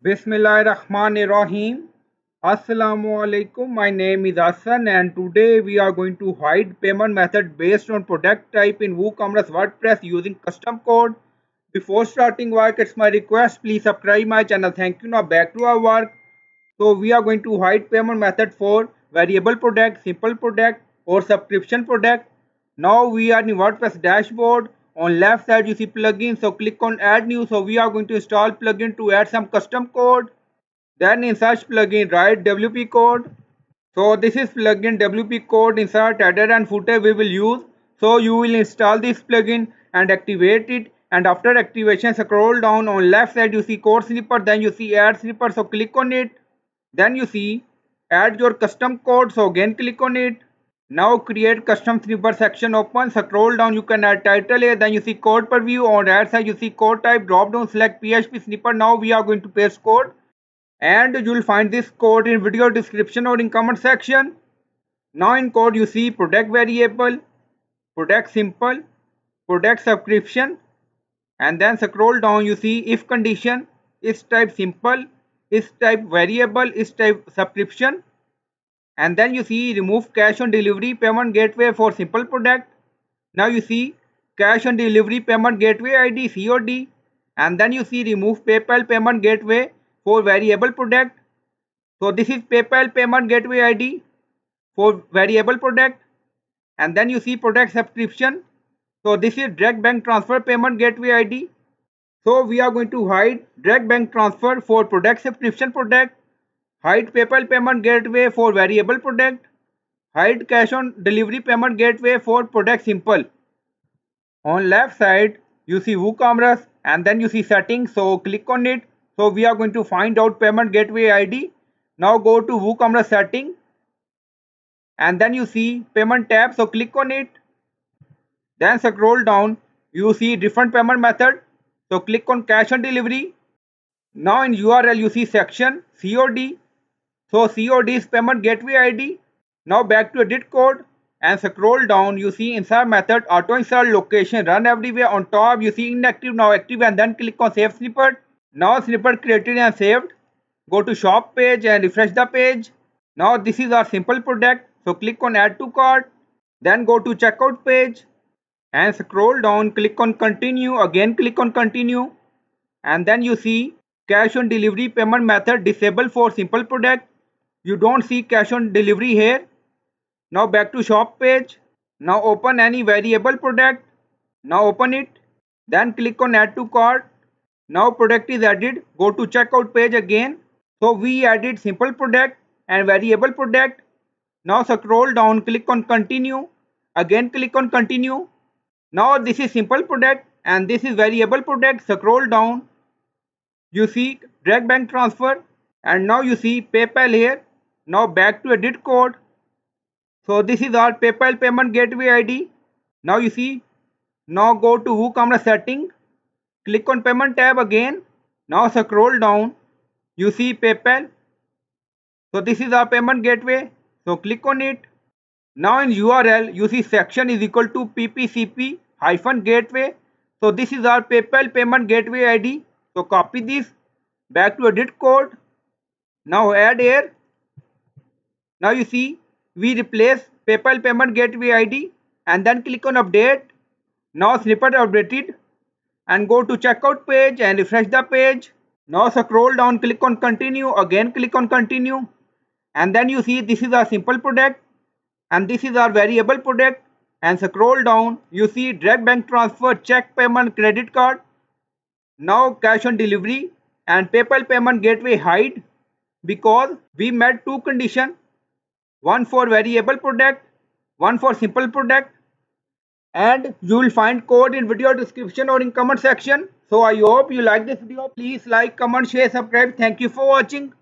Bismillahirrahmanirrahim. Assalamu alaikum. My name is Hassan and today we are going to hide payment method based on product type in WooCommerce WordPress using custom code. Before starting work, it's my request, please subscribe my channel. Thank you. Now back to our work. So we are going to hide payment method for variable product, simple product or subscription product. Now we are in WordPress dashboard. On left side you see plugin. So click on add new. So we are going to install plugin to add some custom code. Then in search plugin write WP code. So this is plugin WP code insert header and footer we will use. So you will install this plugin and activate it, and after activation scroll down. On left side you see code snippet, then you see add snippet, so click on it. Then you see add your custom code, so again click on it. Now create custom snippet section open, scroll down, you can add title here, then you see code preview. On right side you see code type, drop down select PHP snippet. Now we are going to paste code, and you will find this code in video description or in comment section. Now in code you see product variable, product simple, product subscription, and then scroll down you see if condition, is type simple, is type variable, is type subscription, and then you see remove cash on delivery payment gateway for simple product. Now you see cash on delivery payment gateway ID COD, and then you see remove PayPal payment gateway for variable product. So this is PayPal payment gateway ID for variable product, and then you see product subscription. So this is direct bank transfer payment gateway ID. So we are going to hide direct bank transfer for product subscription product, hide PayPal payment gateway for variable product, hide cash on delivery payment gateway for product simple. On left side you see WooCommerce and then you see settings, so click on it. So we are going to find out payment gateway ID. Now go to WooCommerce setting and then you see payment tab, so click on it. Then scroll down, you see different payment method, so click on cash on delivery. Now in URL you see section COD, so COD is payment gateway ID. Now back to edit code and scroll down, you see insert method auto insert location run everywhere. On top you see inactive, now active, and then click on save snippet. Now snippet created and saved. Go to shop page and refresh the page. Now this is our simple product, so click on add to cart, then go to checkout page and scroll down, click on continue, again click on continue, and then you see cash on delivery payment method disabled for simple product. You don't see cash on delivery here. Now back to shop page. Now open any variable product. Now open it, then click on add to cart. Now product is added. Go to checkout page again. So we added simple product and variable product. Now scroll down, click on continue, again click on continue. Now this is simple product and this is variable product. Scroll down, you see direct bank transfer, and now you see PayPal here. Now back to edit code. So this is our PayPal payment gateway ID. Now you see, now go to WooCommerce setting, click on payment tab again. Now scroll down, you see PayPal. So this is our payment gateway, so click on it. Now in URL you see section is equal to ppcp hyphen gateway. So this is our PayPal payment gateway ID. So copy this, back to edit code. Now add here. Now you see we replace PayPal payment gateway ID and then click on update. Now snippet updated, and go to checkout page and refresh the page. Now scroll down, click on continue, again click on continue, and then you see this is our simple product and this is our variable product, and scroll down, you see direct bank transfer, check payment, credit card. Now cash on delivery and PayPal payment gateway hide because we met two conditions, one for variable product, one for simple product, and you will find code in video description or in comment section. So I hope you like this video. Please like, comment, share, subscribe. Thank you for watching.